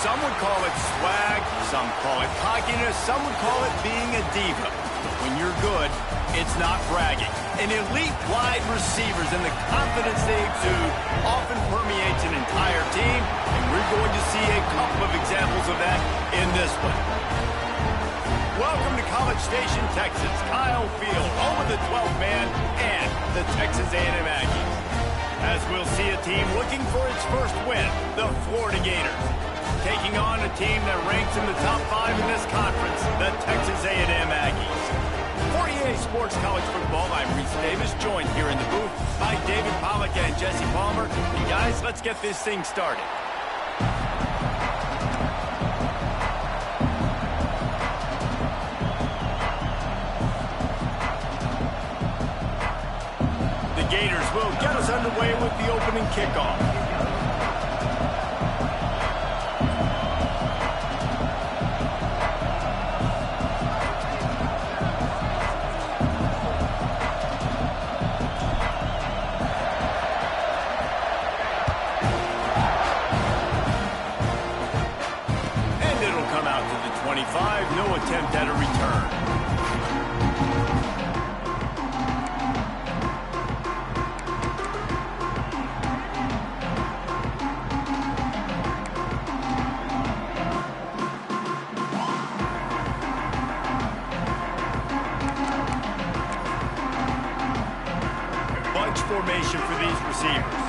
Some would call it swag, some call it cockiness, some would call it being a diva. When you're good, it's not bragging. An elite wide receivers and the confidence they exude often permeates an entire team, and we're going to see a couple of examples of that in this one. Welcome to College Station, Texas. Kyle Field, home of the 12th man and the Texas A&M Aggies. As we'll see a team looking for its first win, the Florida Gators, taking on a team that ranks in the top 5 in this conference, the Texas A&M Aggies. For EA Sports College Football, I'm Reese Davis, joined here in the booth by David Pollack and Jesse Palmer. And guys, let's get this thing started. The Gators will get us underway with the opening kickoff. No attempt at a return. Bunch formation for these receivers.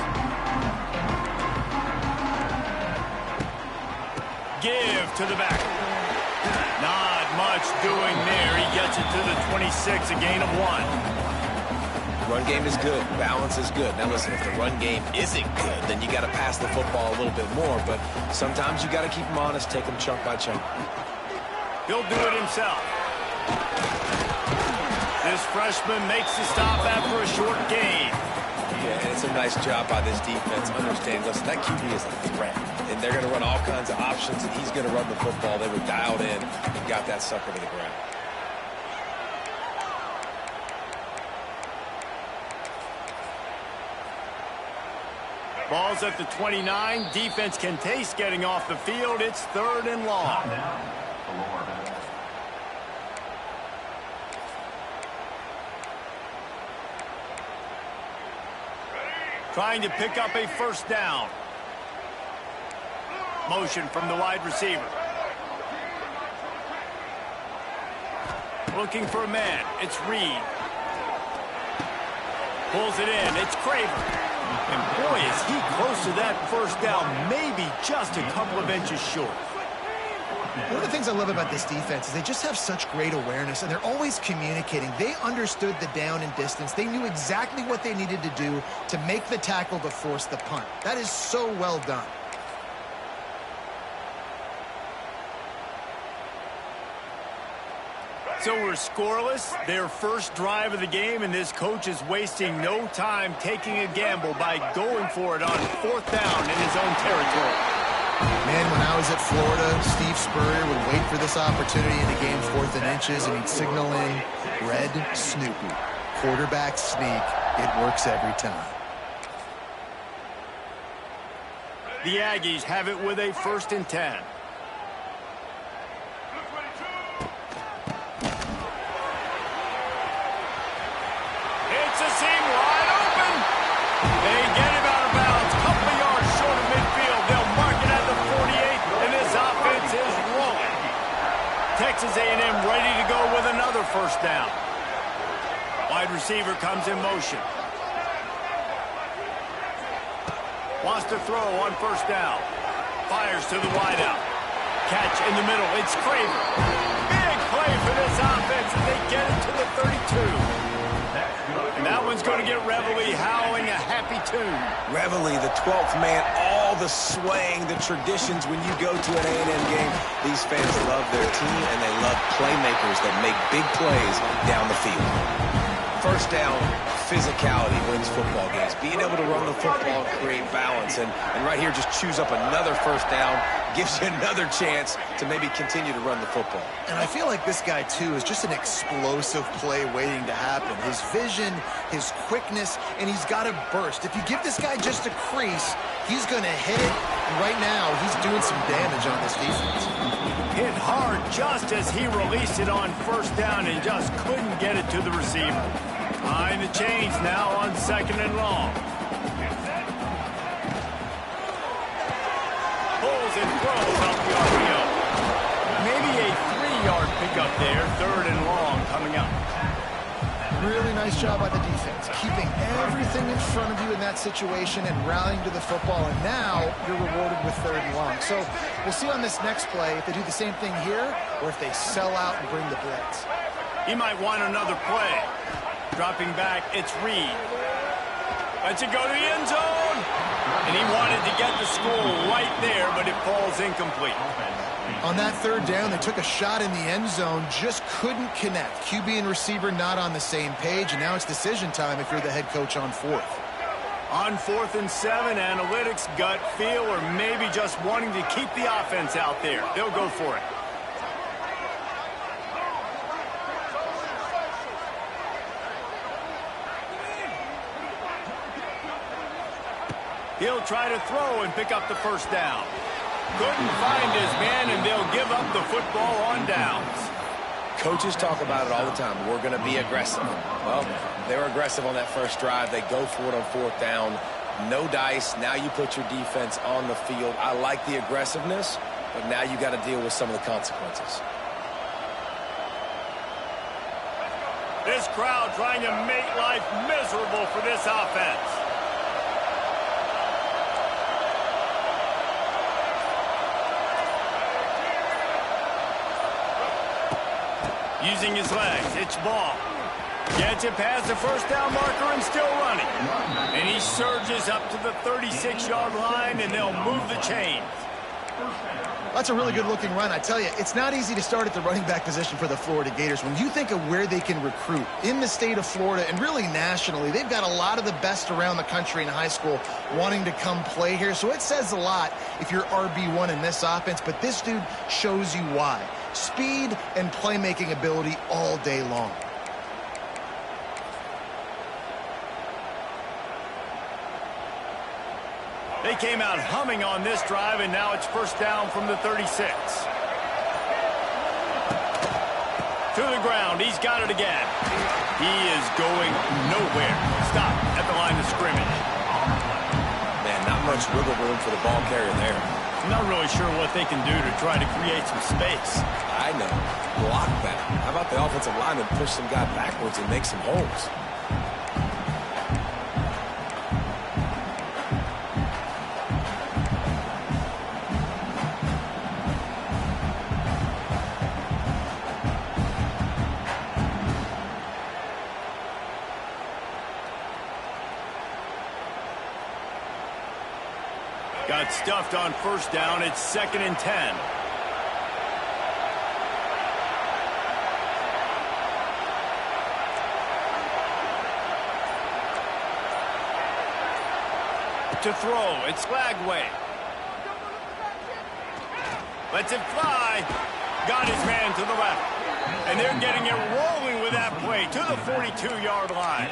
Give to the back. Not much doing there. He gets it to the 26, a gain of 1. Run game is good. Balance is good. Now listen, if the run game isn't good, then you got to pass the football a little bit more. But sometimes you got to keep them honest, take them chunk by chunk. He'll do it himself. This freshman makes the stop after a short gain. Yeah, and it's a nice job by this defense. Understand, listen, that QB is a threat. And they're going to run all kinds of options, and he's going to run the football. They were dialed in and got that sucker to the ground. Ball's at the 29. Defense can taste getting off the field. It's 3rd and long. Trying to pick up a first down. Motion from the wide receiver. Looking for a man. It's Reed. Pulls it in. It's Craver. And boy, is he close to that first down. Maybe just a couple of inches short. One of the things I love about this defense is they just have such great awareness, and they're always communicating. They understood the down and distance. They knew exactly what they needed to do to make the tackle to force the punt. That is so well done. So we're scoreless, their first drive of the game, and this coach is wasting no time taking a gamble by going for it on 4th down in his own territory. Man, when I was at Florida, Steve Spurrier would wait for this opportunity in the game 4th and inches, and he'd signal in red Snoopy. Quarterback sneak. It works every time. The Aggies have it with a 1st and 10. It's a seam wide open. They get him out of bounds. Couple of yards short of midfield. They'll mark it at the 48, and this offense is rolling. Texas A&M ready to go with another first down. Wide receiver comes in motion. Wants to throw on 1st down. Fires to the wideout. Catch in the middle. It's Craver. Big play for this offense as they get it to the 32. And that one's going to get Reveille howling a happy tune. Reveille, the 12th man, all the swaying, the traditions when you go to an A&M game. These fans love their team, and they love playmakers that make big plays down the field. First down, physicality wins football games. Being able to run the football and create balance. And right here, just choose up another first down, gives you another chance to maybe continue to run the football. And I feel like this guy, too, is just an explosive play waiting to happen. His vision, his quickness, and he's got a burst. If you give this guy just a crease, he's going to hit it And right now, he's doing some damage on this defense. Hit hard just as he released it on first down and just couldn't get it to the receiver. Behind the chains now on 2nd and long. Pulls and throws up the RPO. Maybe a 3-yard pickup there, 3rd and long coming up. Really nice job by the defense, keeping everything in front of you in that situation and rallying to the football, and now you're rewarded with 3rd and long. So we'll see on this next play if they do the same thing here or if they sell out and bring the blitz. He might want another play. Dropping back, it's Reed. Lets it go to the end zone. And he wanted to get the score right there, but it falls incomplete. On that 3rd down, they took a shot in the end zone, just couldn't connect. QB and receiver not on the same page, and now it's decision time if you're the head coach on 4th. On 4th and 7, analytics, gut feel, or maybe just wanting to keep the offense out there. They'll go for it. He'll try to throw and pick up the 1st down. Couldn't find his man, and they'll give up the football on downs. Coaches talk about it all the time. We're going to be aggressive. Well, they were aggressive on that first drive. They go for it on 4th down. No dice. Now you put your defense on the field. I like the aggressiveness, but now you got to deal with some of the consequences. This crowd trying to make life miserable for this offense. Using his legs, it's ball. Gets it past the 1st down marker and still running. And he surges up to the 36-yard line, and they'll move the chains. That's a really good-looking run. I tell you, it's not easy to start at the running back position for the Florida Gators. When you think of where they can recruit in the state of Florida and really nationally, they've got a lot of the best around the country in high school wanting to come play here. So it says a lot if you're RB1 in this offense, but this dude shows you why. Speed and playmaking ability all day long. They came out humming on this drive, and now it's 1st down from the 36. To the ground. He's got it again. He is going nowhere. Stop at the line of scrimmage. Man, not much wiggle room for the ball carrier there. I'm not really sure what they can do to try to create some space. I know. Block that. How about the offensive lineman push some guy backwards and make some holes? Got stuffed on 1st down. It's 2nd and 10. To throw, it's Lagway. Lets it fly. Got his man to the left. And they're getting it rolling with that play to the 42-yard line.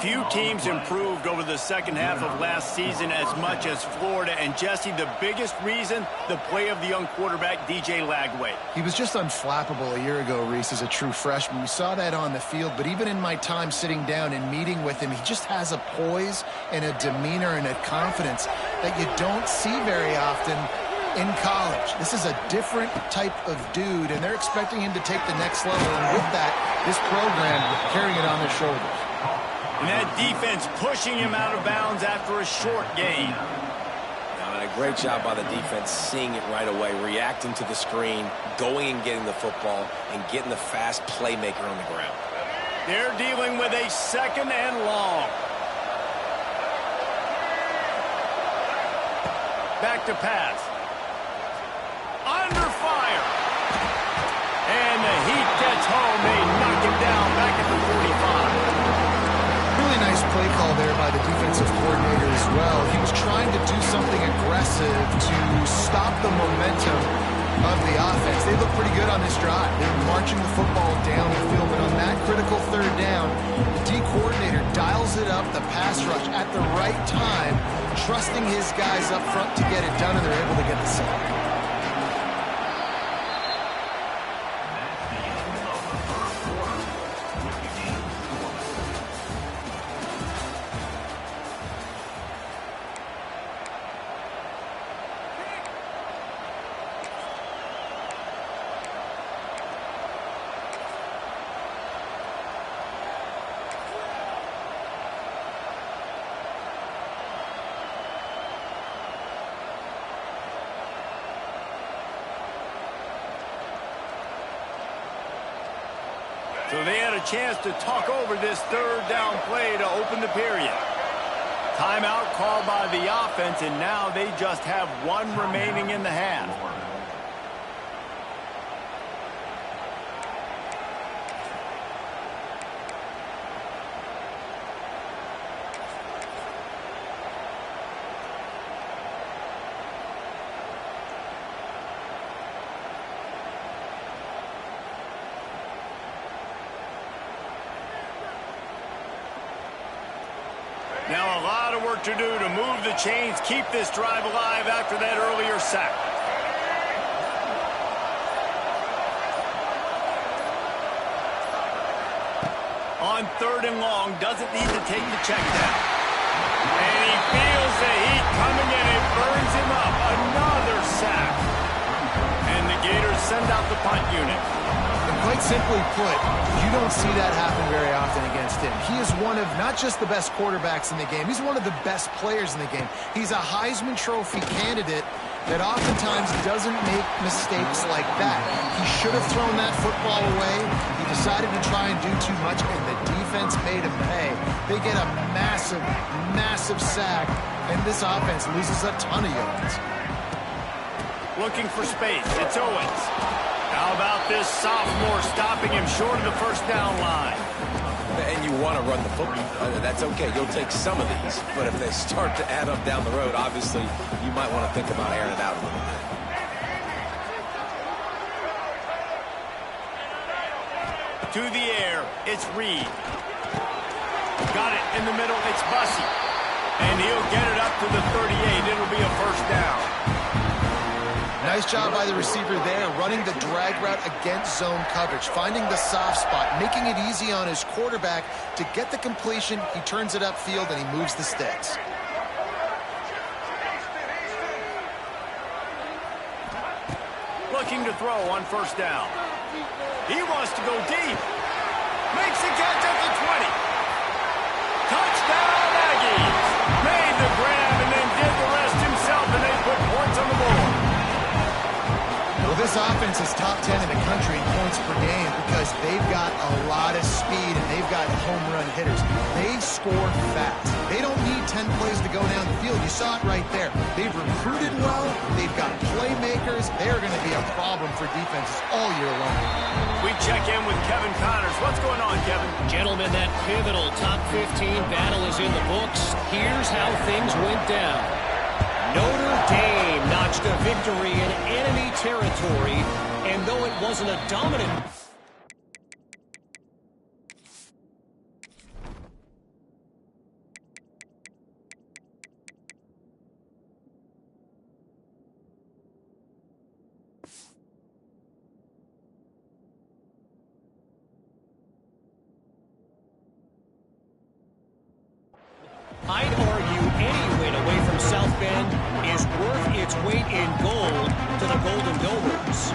Few teams improved over the 2nd half of last season as much as Florida. And, Jesse, the biggest reason, the play of the young quarterback, DJ Lagway. He was just unflappable a year ago, Reese, as a true freshman. We saw that on the field, but even in my time sitting down and meeting with him, he just has a poise and a demeanor and a confidence that you don't see very often in college. This is a different type of dude, and they're expecting him to take the next level. And with that, this program carrying it on their shoulders. And that defense pushing him out of bounds after a short gain. A great job by the defense, seeing it right away, reacting to the screen, going and getting the football, and getting the fast playmaker on the ground. They're dealing with a 2nd and long. Back to pass. Under fire. And the heat gets home. They knock him down back at the 45. Really nice play call there by the defensive coordinator as well. He was trying to do something aggressive to stop the momentum of the offense. They look pretty good on this drive. They're marching the football down the field, but on that critical third down, the D coordinator dials it up, the pass rush at the right time, trusting his guys up front to get it done, and they're able to get the sack. So they had a chance to talk over this third down play to open the period. Timeout called by the offense, and now they just have one remaining in the half. Now a lot of work to do to move the chains, keep this drive alive after that earlier sack. On third and long, doesn't need to take the check down. And he feels the heat coming in. It burns him up. Another sack. And the Gators send out the punt unit. And quite simply put, you don't see that happen very often against him. He is one of not just the best quarterbacks in the game, he's one of the best players in the game. He's a Heisman Trophy candidate that oftentimes doesn't make mistakes like that. He should have thrown that football away. He decided to try and do too much, and the defense made him pay. They get a massive, massive sack, and this offense loses a ton of yards. Looking for space. It's Owens. How about this sophomore stopping him short of the first down line? And you want to run the football. That's okay. You'll take some of these. But if they start to add up down the road, obviously, you might want to think about airing it out a little bit. To the air, it's Reed. Got it in the middle, it's Bussey. And he'll get it up to the 38. It'll be a first down. Nice job by the receiver there, running the drag route against zone coverage, finding the soft spot, making it easy on his quarterback to get the completion. He turns it upfield, and he moves the sticks. Looking to throw on first down. He wants to go deep. Makes the catch at the 20. Touchdown, Aggies. Made the grab and then did the rest himself, and they put points on the board. Well, this offense is top 10 in the country in points per game because they've got a lot of speed and they've got home run hitters. They score fast. They don't need 10 plays to go down the field. You saw it right there. They've recruited well. They've got playmakers. They're going to be a problem for defenses all year long. We check in with Kevin Connors. What's going on, Kevin? Gentlemen, that pivotal top 15 battle is in the books. Here's how things went down. Notre Dame notched a victory in enemy territory, and though it wasn't a dominant... I'd argue any win away from South Bend is worth its weight in gold to the Golden Gophers.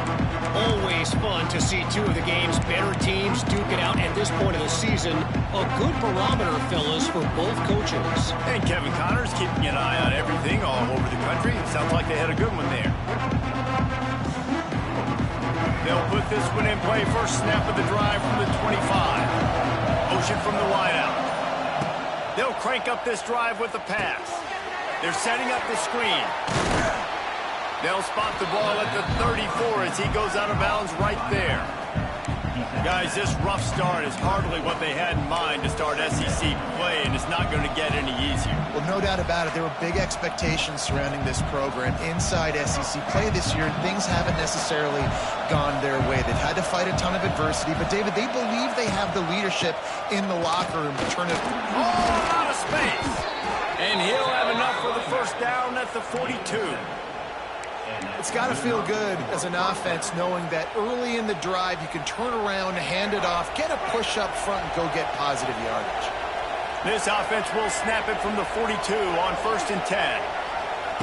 Always fun to see two of the game's better teams duke it out at this point of the season. A good barometer, fellas, for both coaches. And Kevin Connors keeping an eye on everything all over the country. Sounds like they had a good one there. They'll put this one in play. First snap of the drive from the 25. Motion from the wideout. They'll crank up this drive with the pass. They're setting up the screen. They'll spot the ball at the 34 as he goes out of bounds right there. Guys, this rough start is hardly what they had in mind to start SEC play, and it's not going to get any easier. Well, no doubt about it. There were big expectations surrounding this program inside SEC play this year, and things haven't necessarily gone their way. They've had to fight a ton of adversity, but, David, they believe they have the leadership in the locker room to turn it. Oh, out of space. And he'll have enough for the first down at the 42. It's got to feel good as an offense knowing that early in the drive you can turn around, hand it off, get a push up front, and go get positive yardage. This offense will snap it from the 42 on 1st and 10.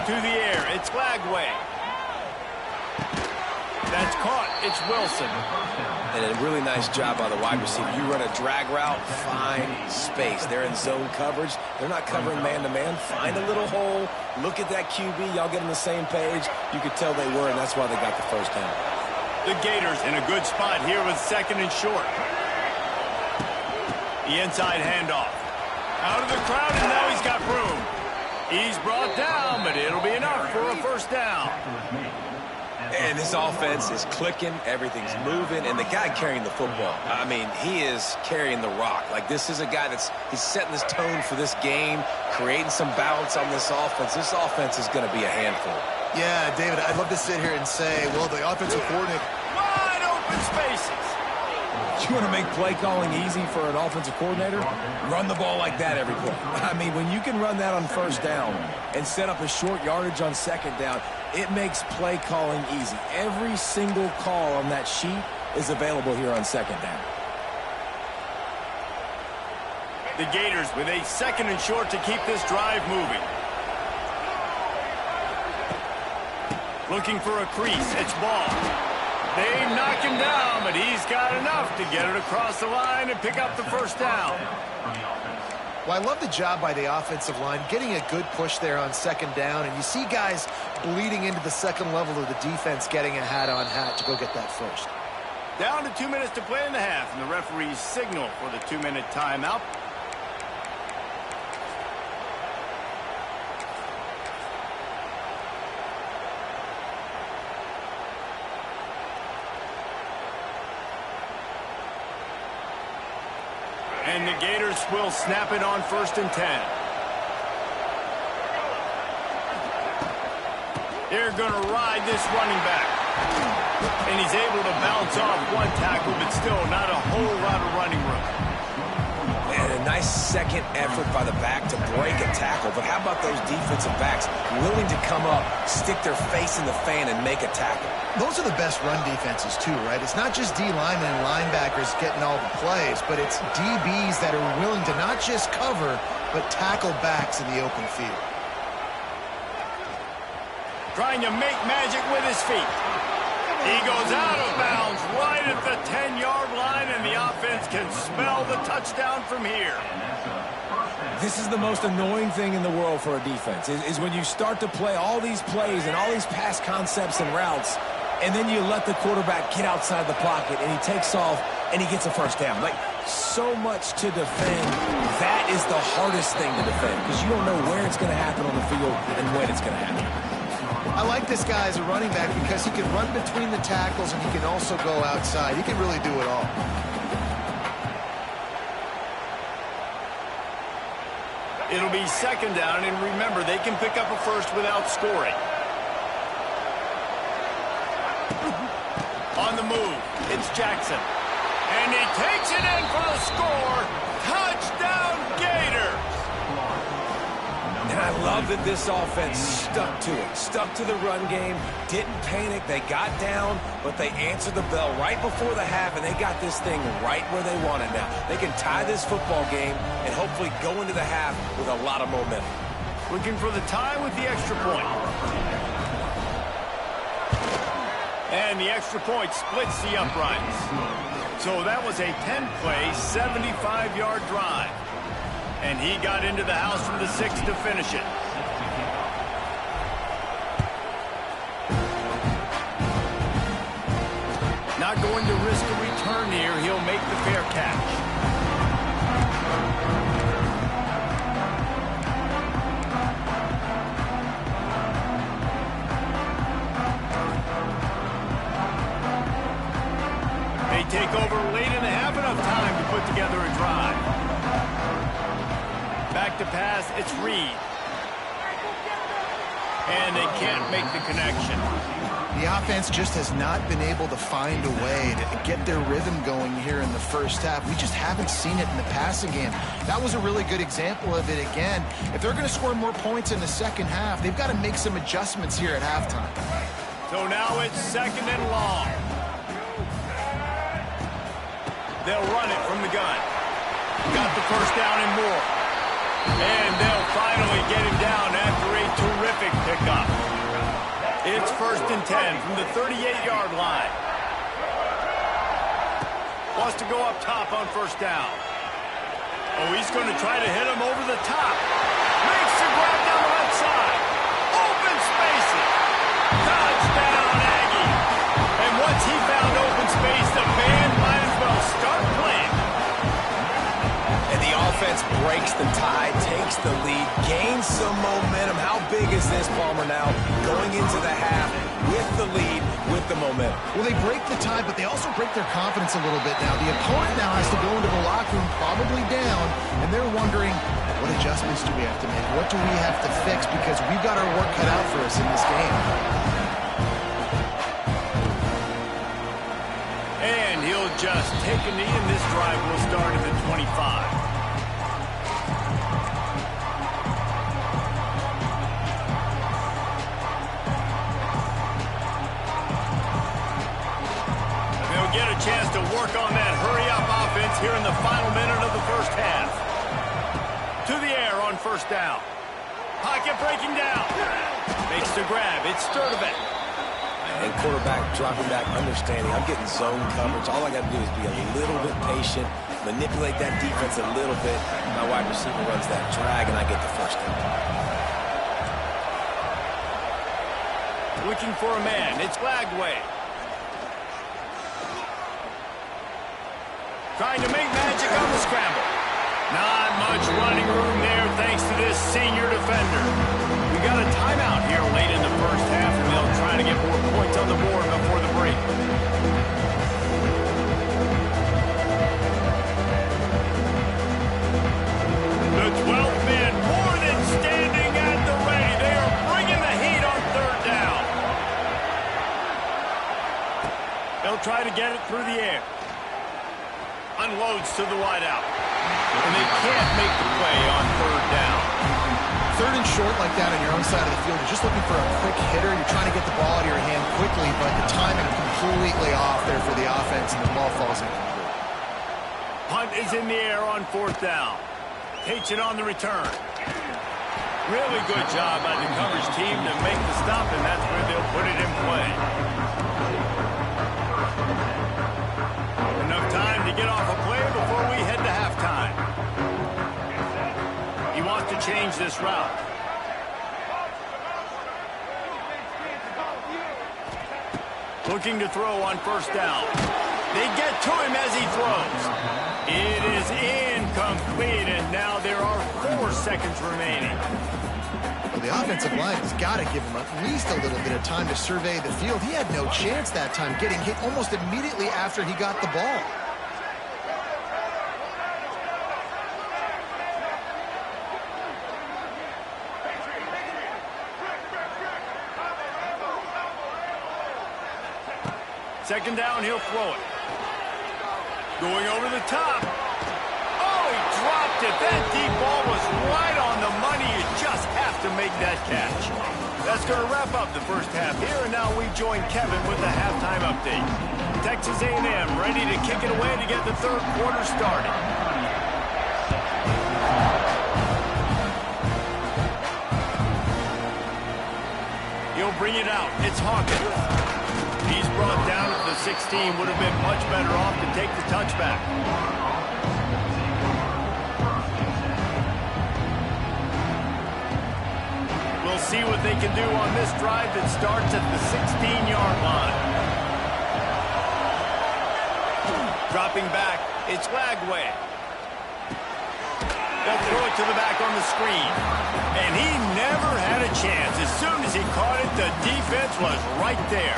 To the air, it's Flagway. That's caught. It's Wilson. And a really nice job by the wide receiver. You run a drag route, find space. They're in zone coverage. They're not covering man-to-man. Find a little hole. Look at that QB. Y'all get on the same page. You could tell they were, and that's why they got the first down. The Gators in a good spot here with 2nd and short. The inside handoff. Out of the crowd, and now he's got room. He's brought down, but it'll be enough for a first down. And this offense is clicking, everything's moving, and the guy carrying the football, I mean, he is carrying the rock. Like, this is a guy he's setting this tone for this game, creating some balance on this offense. This offense is going to be a handful. Yeah, David, I'd love to sit here and say, well, the offensive coordinator. Wide open spaces. You want to make play calling easy for an offensive coordinator? Run the ball like that every play. I mean, when you can run that on first down and set up a short yardage on second down, it makes play calling easy. Every single call on that sheet is available here on second down. The Gators with a 2nd and short to keep this drive moving. Looking for a crease. It's Ball. They knock him down, but he's got enough to get it across the line and pick up the first down. Well, I love the job by the offensive line, getting a good push there on 2nd down, and you see guys bleeding into the second level of the defense getting a hat-on-hat to go get that first. Down to 2 minutes to play in the half, and the referees signal for the 2-minute timeout. And the Gators will snap it on 1st and 10. They're going to ride this running back. And he's able to bounce off one tackle, but still not a whole lot of running room. And a nice second effort by the back to break a tackle. But how about those defensive backs willing to come up, stick their face in the fan, and make a tackle? Those are the best run defenses, too, right? It's not just D linemen and linebackers getting all the plays, but it's DBs that are willing to not just cover, but tackle backs in the open field. Trying to make magic with his feet. He goes out of bounds right at the 10-yard line, and the offense can smell the touchdown from here. This is the most annoying thing in the world for a defense, is when you start to play all these plays and all these pass concepts and routes, and then you let the quarterback get outside the pocket, and he takes off, and he gets a first down. Like, so much to defend. That is the hardest thing to defend, because you don't know where it's going to happen on the field and when it's going to happen. I like this guy as a running back because he can run between the tackles and he can also go outside. He can really do it all. It'll be 2nd down, and remember, they can pick up a first without scoring. On the move, it's Jackson. And he takes it in for the score. Touchdown, Gators! And I love that this offense stuck to it, stuck to the run game, didn't panic. They got down, but they answered the bell right before the half, and they got this thing right where they want it now. They can tie this football game and hopefully go into the half with a lot of momentum. Looking for the tie with the extra point. And the extra point splits the uprights. So that was a 10-play, 75-yard drive. And he got into the house from the 6 to finish it. Not going to risk a return here. He'll make the fair catch. They take over late in the half, enough time to put together a drive. Back to pass, it's Reed. And they can't make the connection. The offense just has not been able to find a way to get their rhythm going here in the first half. We just haven't seen it in the passing game. That was a really good example of it again. If they're going to score more points in the second half, they've got to make some adjustments here at halftime. So now it's 2nd and long. They'll run it from the gun. Got the first down and more. And they'll finally get him down after a terrific pickup. It's 1st and 10 from the 38-yard line. Wants to go up top on 1st down. Oh, he's going to try to hit him over the top. Makes the grab down the right side. Open spaces. Touchdown, Aggie. And once he found open space, the band might as well start playing. And the offense breaks the tie, takes the lead, gains some momentum. How big is this, Palmer, now going into the half with the lead, with the momentum? Well, they break the tie, but they also break their confidence a little bit now. The opponent now has to go into the locker room probably down, and they're wondering, what adjustments do we have to make? What do we have to fix? Because we've got our work cut out for us in this game. And he'll just take a knee, and this drive will start at the 25. Get a chance to work on that hurry-up offense here in the final minute of the first half. To the air on 1st down. Pocket breaking down. Makes the grab. It's Sturdivant. And quarterback dropping back, understanding I'm getting zone coverage. All I got to do is be a little bit patient, manipulate that defense a little bit. My wide receiver runs that drag, and I get the first down. Looking for a man. It's Lagway. Trying to make magic on the scramble. Not much running room there thanks to this senior defender. We got a timeout here late in the first half, and they'll try to get more points on the board before the break. The 12th man more than standing at the ready. They are bringing the heat on 3rd down. They'll try to get it through the air. Unloads to the wideout. And they can't make the play on 3rd down. 3rd and short like that on your own side of the field. You're just looking for a quick hitter. You're trying to get the ball out of your hand quickly, but the timing completely off there for the offense, and the ball falls incomplete. Punt is in the air on 4th down. Takes it on the return. Really good job by the coverage team to make the stop, and that's where they'll put it in play. Enough time to get off a play before we head to halftime. He wants to change this route. Looking to throw on 1st down. They get to him as he throws. It is incomplete, and now there are 4 seconds remaining. Well, the offensive line has got to give him at least a little bit of time to survey the field. He had no chance that time, getting hit almost immediately after he got the ball. Second down, he'll throw it. Going over the top. Oh, he dropped it. That deep ball was right on the money. You just have to make that catch. That's going to wrap up the first half here, and now we join Kevin with the halftime update. Texas A&M ready to kick it away to get the 3rd quarter started. He'll bring it out. It's Hawkins. He's brought down at the 16. Would have been much better off to take the touchback. We'll see what they can do on this drive that starts at the 16-yard line. Dropping back, it's Lagway. They'll throw it to the back on the screen. And he never had a chance. As soon as he caught it, the defense was right there.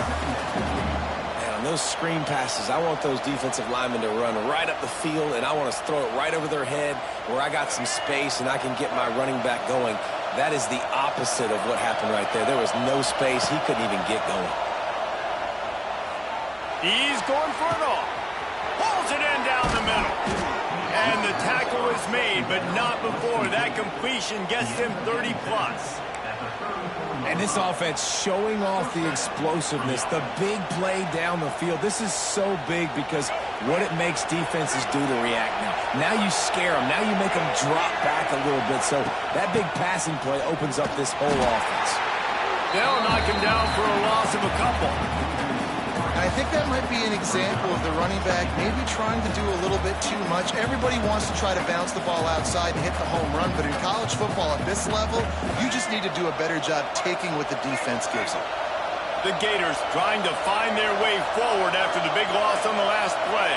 And on those screen passes, I want those defensive linemen to run right up the field, and I want to throw it right over their head where I got some space and I can get my running back going. That is the opposite of what happened right there. There was no space. He couldn't even get going. He's going for it all. Pulls it in down the middle. And the tackle is made, but not before that completion gets them 30-plus. And this offense showing off the explosiveness, the big play down the field. This is so big because what it makes defenses do to react now. Now you scare them. Now you make them drop back a little bit. So that big passing play opens up this whole offense. They'll knock him down for a loss of a couple. I think that might be an example of the running back maybe trying to do a little bit too much. Everybody wants to try to bounce the ball outside and hit the home run, but in college football at this level, you just need to do a better job taking what the defense gives them. The Gators trying to find their way forward after the big loss on the last play.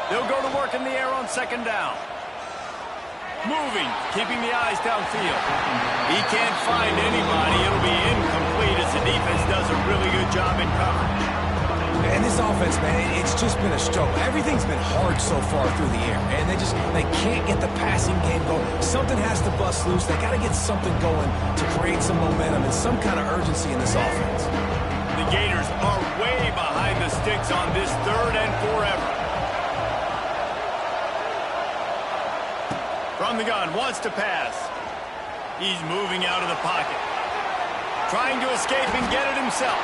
They'll go to work in the air on second down. Moving, keeping the eyes downfield. He can't find anybody. It'll be incomplete as the defense does a really good job in coverage. And this offense, man, it's just been a struggle. Everything's been hard so far through the air. And they can't get the passing game going. Something has to bust loose. They got to get something going to create some momentum and some kind of urgency in this offense. The Gators are way behind the sticks on this third and forever. From the gun, wants to pass. He's moving out of the pocket. Trying to escape and get it himself.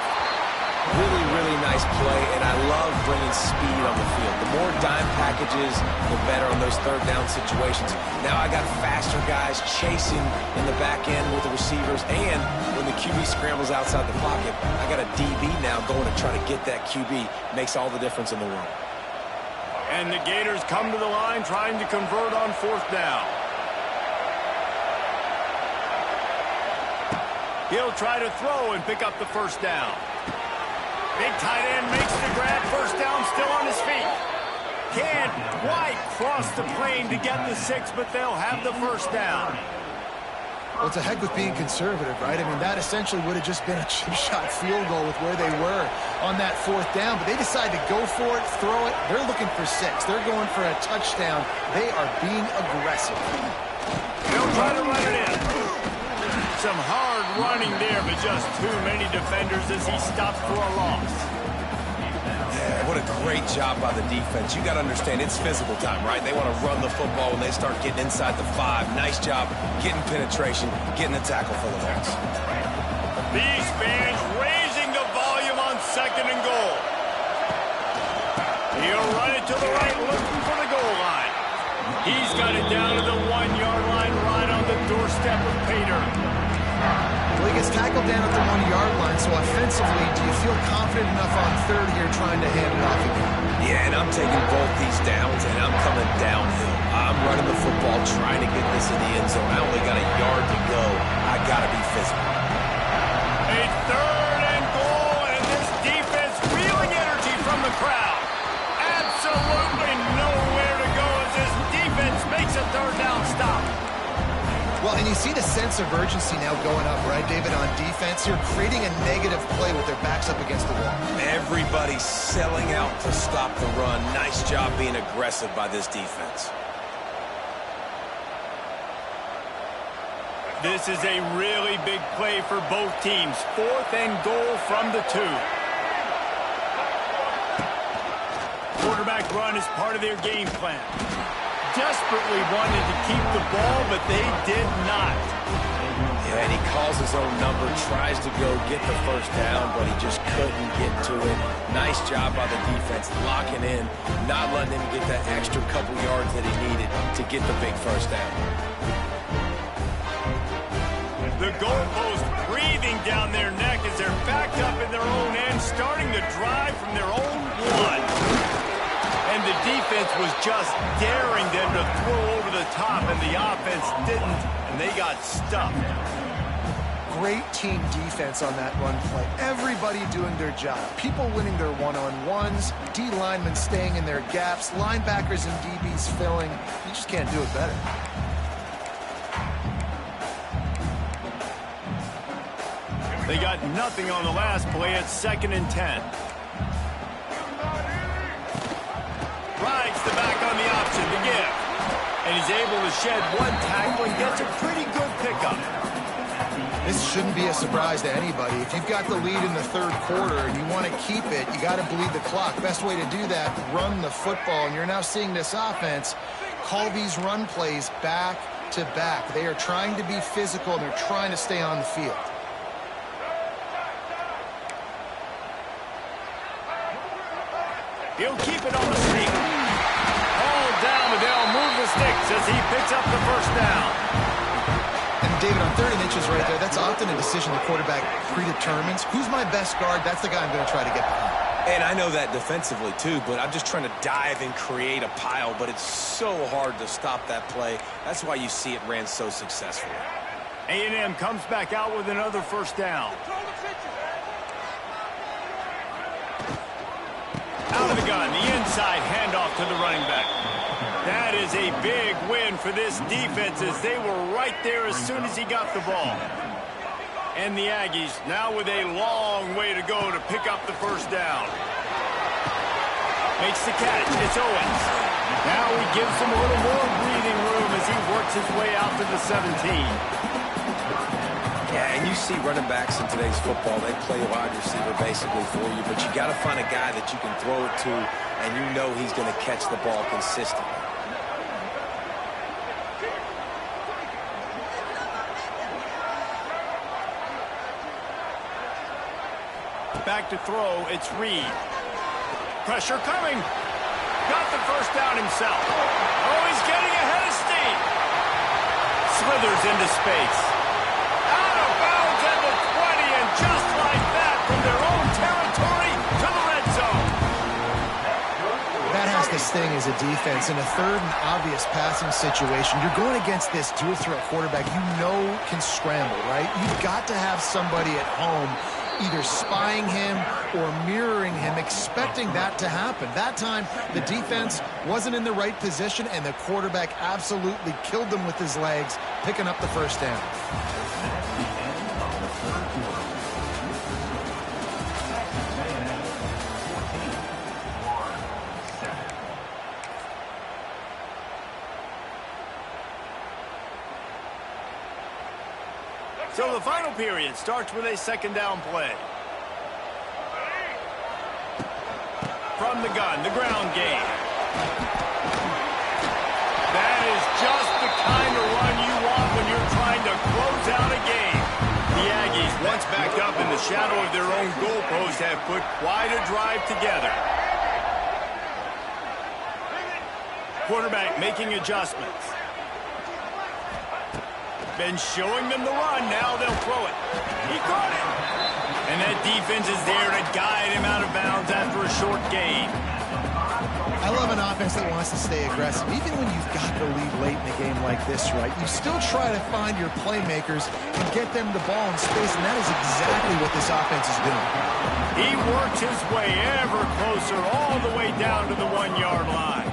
Really, really nice play, and I love bringing speed on the field. The more dime packages, the better on those third down situations. Now I got faster guys chasing in the back end with the receivers, and when the QB scrambles outside the pocket, I got a DB now going to try to get that QB. Makes all the difference in the world. And the Gators come to the line trying to convert on fourth down. He'll try to throw and pick up the first down. Big tight end makes the grab. First down, still on his feet. Can't quite cross the plane to get the 6, but they'll have the first down. Well, it's a heck with being conservative, right? I mean, that essentially would have just been a chip shot field goal with where they were on that fourth down. But they decided to go for it, throw it. They're looking for 6. They're going for a touchdown. They are being aggressive. They'll try to run it in. Some hard running there, but just too many defenders as he stopped for a loss. Yeah, what a great job by the defense. You got to understand, it's physical time, right? They want to run the football when they start getting inside the 5. Nice job getting penetration, getting the tackle for the loss. These fans raising the volume on second and goal. He'll run it to the right, looking for the goal line. He's got it down to the 1-yard line, right on the doorstep of Pater. Well, he gets tackled down at the 1-yard line, so offensively, do you feel confident enough on third here trying to hand it off again? Yeah, and I'm taking both these downs, and I'm coming downhill. I'm running the football, trying to get this in the end zone. I only got a yard to go. I got to be physical. A third and goal, and this defense feeling energy from the crowd. Absolutely nowhere to go as this defense makes a third down stop. Well, and you see the sense of urgency now going up, right, David, on defense. You're creating a negative play with their backs up against the wall. Everybody's selling out to stop the run. Nice job being aggressive by this defense. This is a really big play for both teams. 4th and goal from the 2. Quarterback run is part of their game plan. Desperately wanted to keep the ball, but they did not. Yeah, and he calls his own number, tries to go get the first down, but he just couldn't get to it. Nice job by the defense, locking in, not letting him get that extra couple yards that he needed to get the big first down. The goalpost breathing down their neck as they're backed up in their own end, starting to drive from their own 1. And the defense was just daring them to throw over the top, and the offense didn't, and they got stuffed. Great team defense on that run play. Everybody doing their job. People winning their one-on-ones, D linemen staying in their gaps, linebackers and DBs filling. You just can't do it better. They got nothing on the last play at 2nd and 10. Rides the back on the option to give. And he's able to shed one tackle and gets a pretty good pickup. This shouldn't be a surprise to anybody. If you've got the lead in the 3rd quarter and you want to keep it, you got to bleed the clock. Best way to do that, run the football. And you're now seeing this offense call these run plays back to back. They are trying to be physical, and they're trying to stay on the field. He'll keep it on the sneak. All down, but they'll move the sticks as he picks up the first down. And David, on 3rd and inches right there, that's often a decision the quarterback predetermines. Who's my best guard? That's the guy I'm going to try to get behind. And I know that defensively, too, but I'm just trying to dive and create a pile, but it's so hard to stop that play. That's why you see it ran so successfully. A&M comes back out with another first down. Out of the gun, the inside handoff to the running back. That is a big win for this defense as they were right there as soon as he got the ball. And the Aggies now with a long way to go to pick up the first down. Makes the catch. It's Owens. Now he gives him a little more breathing room as he works his way out to the 17. Yeah, and you see running backs in today's football, they play wide receiver basically for you, but you got to find a guy that you can throw it to, and you know he's going to catch the ball consistently. Back to throw, it's Reed. Pressure coming. Got the first down himself. Oh, he's getting ahead of steam. Slithers into space. Out of bounds at the 20, and just like that, from their own territory to the red zone. That has to sting as a defense. In a 3rd and obvious passing situation, you're going against this dual threat quarterback you know can scramble, right? You've got to have somebody at home either spying him or mirroring him, expecting that to happen. That time, the defense wasn't in the right position, and the quarterback absolutely killed them with his legs, picking up the first down. So the final period starts with a 2nd down play. From the gun, the ground game. That is just the kind of run you want when you're trying to close out a game. The Aggies, once backed up in the shadow of their own goalpost, have put quite a drive together. Quarterback making adjustments. Been showing them the run. Now they'll throw it. He caught it. And that defense is there to guide him out of bounds after a short gain. I love an offense that wants to stay aggressive. Even when you've got the lead late in a game like this, right, you still try to find your playmakers and get them the ball in space, and that is exactly what this offense is doing. He works his way ever closer all the way down to the 1-yard line.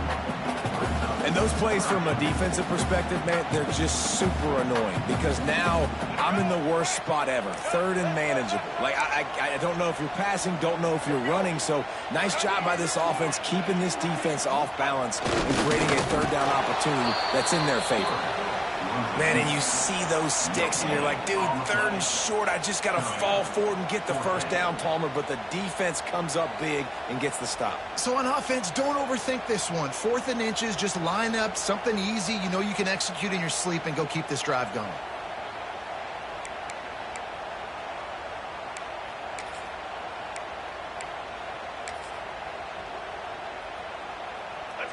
And those plays from a defensive perspective, man, they're just super annoying because now I'm in the worst spot ever, 3rd and manageable. Like, I don't know if you're passing, don't know if you're running, so nice job by this offense keeping this defense off balance and creating a 3rd down opportunity that's in their favor. Man, and you see those sticks, and you're like, dude, 3rd and short, I just got to fall forward and get the first down, Palmer, but the defense comes up big and gets the stop. So on offense, don't overthink this one. 4th and inches, just line up something easy you know you can execute in your sleep and go keep this drive going.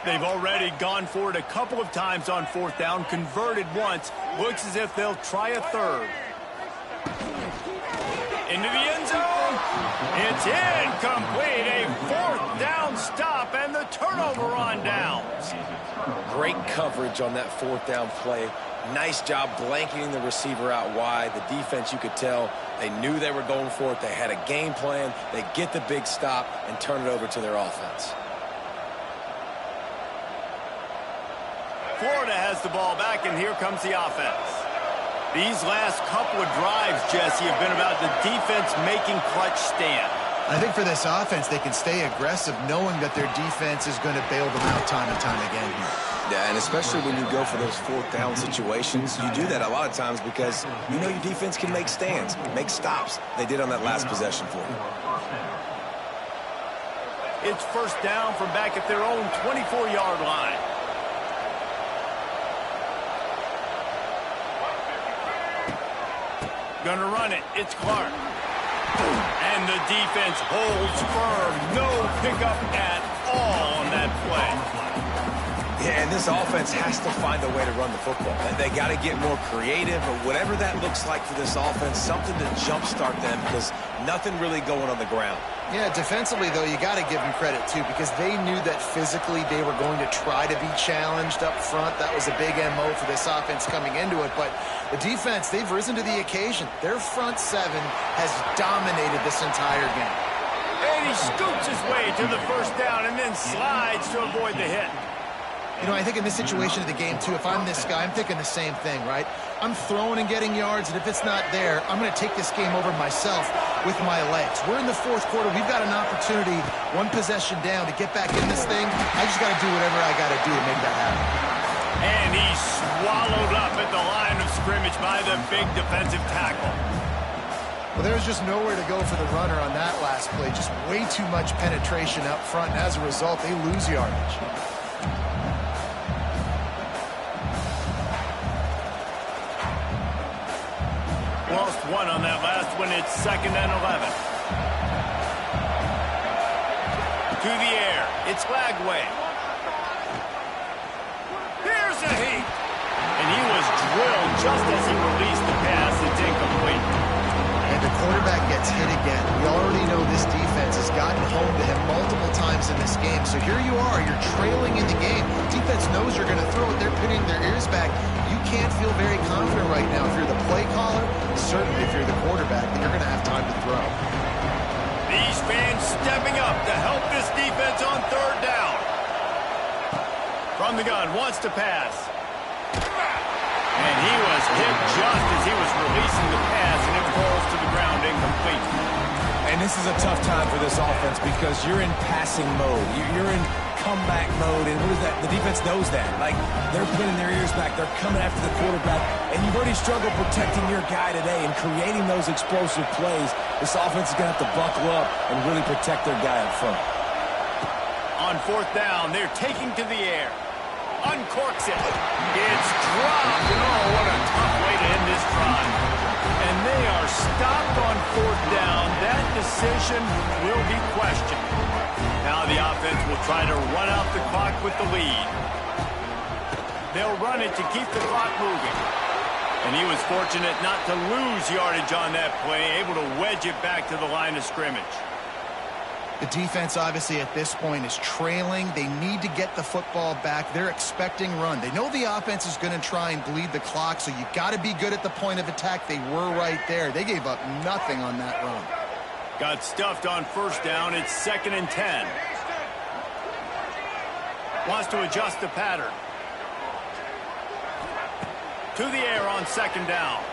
They've already gone for it a couple of times on 4th down, converted once. Looks as if they'll try a 3rd. Into the end zone. It's incomplete. A 4th down stop and the turnover on downs. Great coverage on that 4th down play. Nice job blanketing the receiver out wide. The defense, you could tell, they knew they were going for it. They had a game plan. They get the big stop and turn it over to their offense. Florida has the ball back, and here comes the offense. These last couple of drives, Jesse, have been about the defense making clutch stand. I think for this offense, they can stay aggressive knowing that their defense is going to bail them out time and time again here. Yeah, and especially when you go for those fourth down situations, you do that a lot of times because you know your defense can make stands, make stops. They did on that last possession for you. It's first down from back at their own 24-yard line. Gonna run it. It's Clark. And the defense holds firm. No pickup at all on that play. Yeah, and this offense has to find a way to run the football. They got to get more creative, or whatever that looks like for this offense, something to jumpstart them because nothing really going on the ground. Yeah, defensively, though, you got to give them credit, too, because they knew that physically they were going to try to be challenged up front. That was a big MO for this offense coming into it. But the defense, they've risen to the occasion. Their front seven has dominated this entire game. And he scoots his way to the first down and then slides to avoid the hit. You know, I think in this situation of the game, too, if I'm this guy, I'm thinking the same thing, right? I'm throwing and getting yards, and if it's not there, I'm going to take this game over myself with my legs. We're in the fourth quarter. We've got an opportunity, one possession down, to get back in this thing. I just got to do whatever I got to do to make that happen. And he's swallowed up at the line of scrimmage by the big defensive tackle. Well, there's just nowhere to go for the runner on that last play. Just way too much penetration up front, and as a result, they lose yardage. Lost one on that last one. It's 2nd and 11. To the air. It's Lagway. Here's a heat. And he was drilled just as he released the pass. It's incomplete. And the quarterback gets hit again. We already know this defense has gotten home to him multiple times in this game. So here you are. You're trailing in the game. Defense knows you're going to throw it. They're pinning their ears back. You can't feel very confident right now if you're the play caller, certainly if you're the quarterback, that you're going to have time to throw. These fans stepping up to help this defense on 3rd down. From the gun, wants to pass. And he was hit just as he was releasing the pass, and it falls to the ground incomplete. And this is a tough time for this offense because you're in passing mode. You're in comeback mode, and what is that? The defense knows that. Like, they're pinning their ears back. They're coming after the quarterback, and you've already struggled protecting your guy today and creating those explosive plays. This offense is going to have to buckle up and really protect their guy up front. On 4th down, they're taking to the air. Uncorks it. It's dropped, and oh, what a tough way to end this drive. And they are stopped on 4th down. That decision will be questioned. Now the offense will try to run out the clock with the lead. They'll run it to keep the clock moving. And he was fortunate not to lose yardage on that play, able to wedge it back to the line of scrimmage. The defense, obviously, at this point is trailing. They need to get the football back. They're expecting run. They know the offense is going to try and bleed the clock, so you got to be good at the point of attack. They were right there. They gave up nothing on that run. Got stuffed on 1st down. It's 2nd and 10. Wants to adjust the pattern. To the air on 2nd down.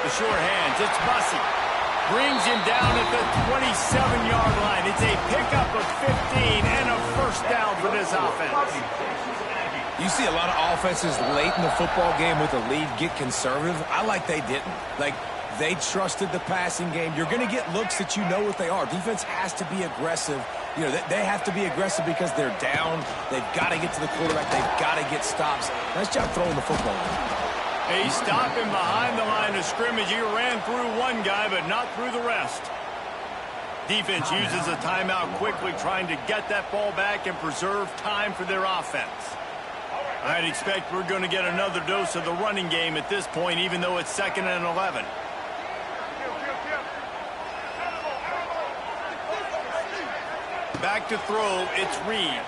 The short hands. It's Bussey. Brings him down at the 27-yard line. It's a pickup of 15 and a 1st down for this offense. You see a lot of offenses late in the football game with a lead get conservative. I like they didn't. Like, they trusted the passing game. You're going to get looks that you know what they are. Defense has to be aggressive. You know, they have to be aggressive because they're down. They've got to get to the quarterback. They've got to get stops. Nice job throwing the football. He stopped him behind the line of scrimmage. He ran through one guy, but not through the rest. Defense uses a timeout quickly, trying to get that ball back and preserve time for their offense. I'd expect we're going to get another dose of the running game at this point, even though it's 2nd and 11. Back to throw, it's Reed.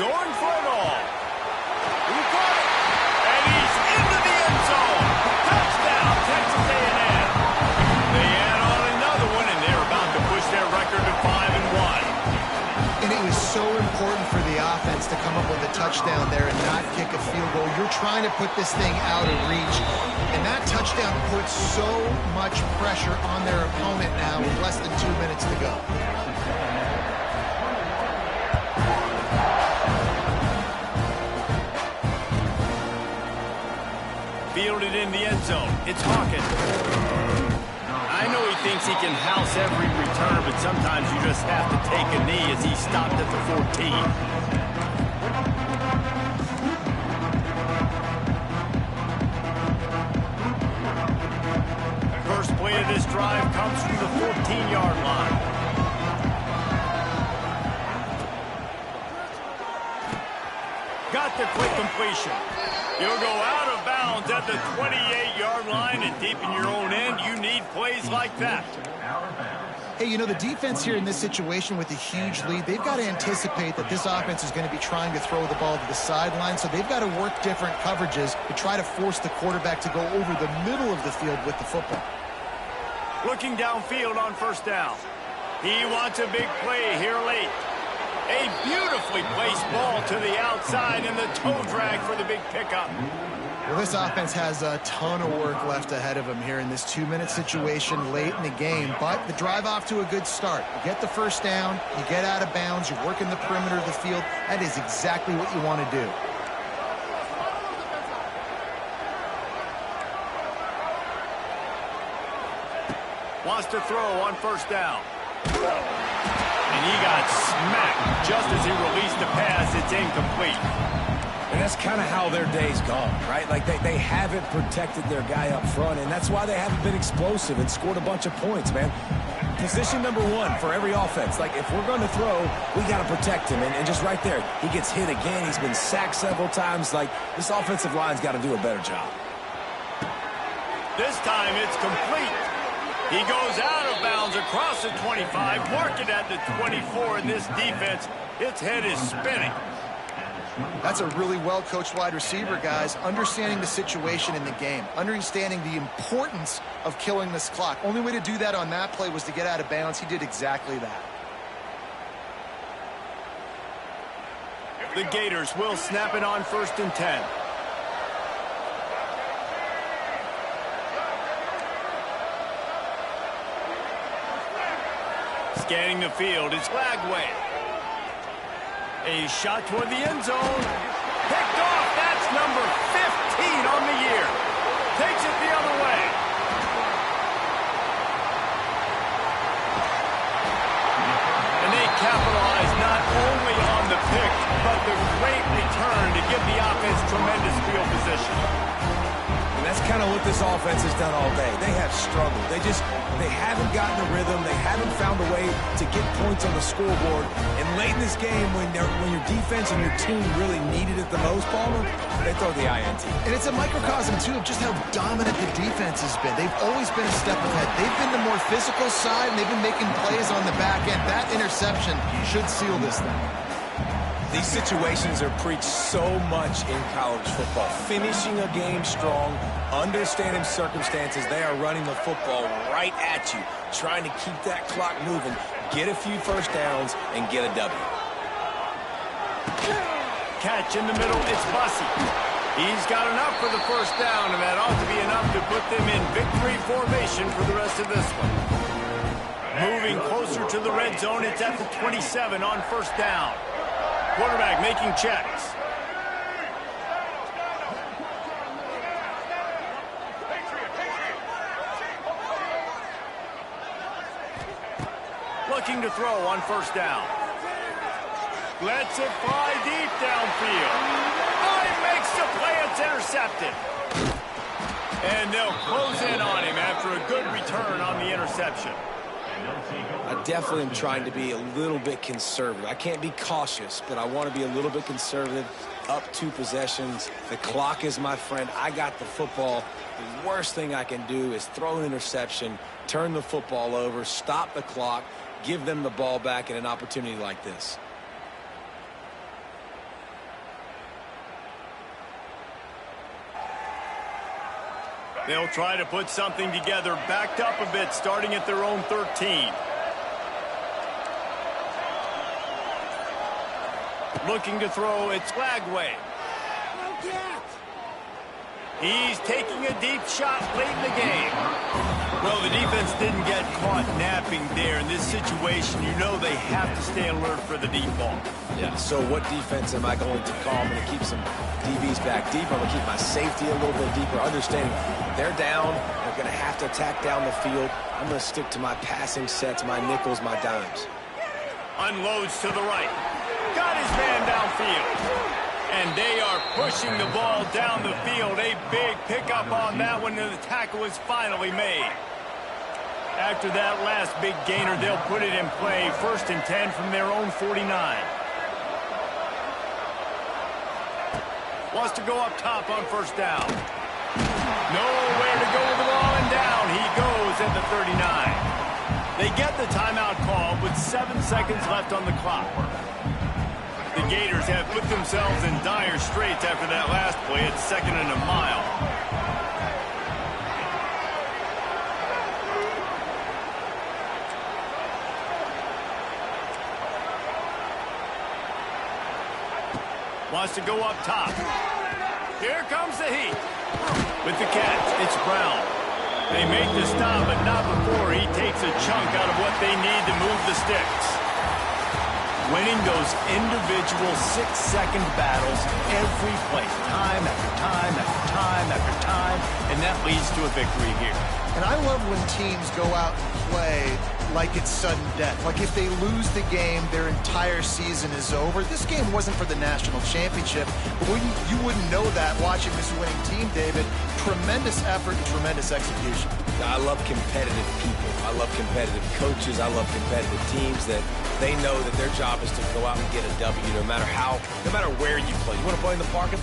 Going for it all. Who caught it? And he's into the end zone. Touchdown, Texas A&M. They add on another one, and they're about to push their record to 5-1. And it was so important for the offense to come up with a touchdown there and not kick a field goal. You're trying to put this thing out of reach. And that touchdown puts so much pressure on their opponent now with less than 2 minutes to go. Fielded in the end zone. It's Hawkins. I know he thinks he can house every return, but sometimes you just have to take a knee as he stopped at the 14. First play of this drive comes from the 14-yard line. Got the quick completion. You'll go out of bounds at the 28-yard line, and deep in your own end, you need plays like that. Hey, you know, the defense here in this situation with a huge lead, they've got to anticipate that this offense is going to be trying to throw the ball to the sideline, so they've got to work different coverages to try to force the quarterback to go over the middle of the field with the football. Looking downfield on first down. He wants a big play here late. A beautifully placed ball to the outside and the toe drag for the big pickup. Well, this offense has a ton of work left ahead of them here in this 2-minute situation late in the game, but the drive off to a good start. You get the first down, you get out of bounds, you're working the perimeter of the field. That is exactly what you want to do. Wants to throw on first down. And he got smacked just as he released the pass. It's incomplete. And that's kind of how their day's gone, right? Like they haven't protected their guy up front, and that's why they haven't been explosive and scored a bunch of points, man. Position number one for every offense. Like, if we're going to throw, we got to protect him. And just right there, he gets hit again. He's been sacked several times. Like, this offensive line's got to do a better job. This time it's complete. He goes out of bounds across the 25, mark it at the 24, and this defense, its head is spinning. That's a really well-coached wide receiver, guys, understanding the situation in the game, understanding the importance of killing this clock. Only way to do that on that play was to get out of bounds. He did exactly that. The Gators will snap it on 1st and 10. Scanning the field, it's Lagway. A shot toward the end zone. Picked off. That's number 15 on the year. Takes it the other way. And they capitalize not only on the pick, but the great return to give the offense tremendous field position. And that's kind of what this offense has done all day. They have struggled. They haven't gotten the rhythm. They haven't found a way to get points on the scoreboard. And late in this game, when your defense and your team really needed it the most, Palmer, they throw the INT. And it's a microcosm, too, of just how dominant the defense has been. They've always been a step ahead. They've been the more physical side, and they've been making plays on the back end. That interception should seal this thing. These situations are preached so much in college football. Finishing a game strong, understanding circumstances. They are running the football right at you, trying to keep that clock moving, get a few first downs, and get a W. Catch in the middle, it's Bussey. He's got enough for the first down, and that ought to be enough to put them in victory formation for the rest of this one. Moving closer to the red zone, it's at the 27 on first down. Quarterback making checks. Looking to throw on first down. Lets it fly deep downfield. Oh, he makes the play. It's intercepted. And they'll close in on him after a good return on the interception. I definitely am trying to be a little bit conservative. I can't be cautious, but I want to be a little bit conservative. Up 2 possessions. The clock is my friend. I got the football. The worst thing I can do is throw an interception, turn the football over, stop the clock, give them the ball back in an opportunity like this. They'll try to put something together, backed up a bit, starting at their own 13. Looking to throw, it's Lagway. He's taking a deep shot late in the game. Well, the defense didn't get caught napping there. In this situation, you know they have to stay alert for the deep ball. Yeah, so what defense am I going to call? I'm going to keep some DBs back deep. I'm going to keep my safety a little bit deeper, understanding they're down. They're going to have to attack down the field. I'm going to stick to my passing sets, my nickels, my dimes. Unloads to the right. Got his man downfield. And they are pushing the ball down the field. A big pickup on that one, and the tackle is finally made. After that last big gainer, they'll put it in play. 1st and 10 from their own 49. Wants to go up top on 1st down. Nowhere to go with the ball, and down he goes at the 39. They get the timeout call with 7 seconds left on the clock. The Gators have put themselves in dire straits after that last play. It's 2nd and a mile. Wants to go up top. Here comes the heat. With the catch, it's Brown. They make the stop, but not before he takes a chunk out of what they need to move the sticks. Winning those individual 6-second battles every play, time after time after time after time, and that leads to a victory here. And I love when teams go out and play like it's sudden death. Like if they lose the game, their entire season is over. This game wasn't for the national championship, but you wouldn't know that watching this winning team, David. Tremendous effort and tremendous execution. I love competitive people. I love competitive coaches. I love competitive teams that they know that their job is to go out and get a W no matter where you play. You want to play in the parking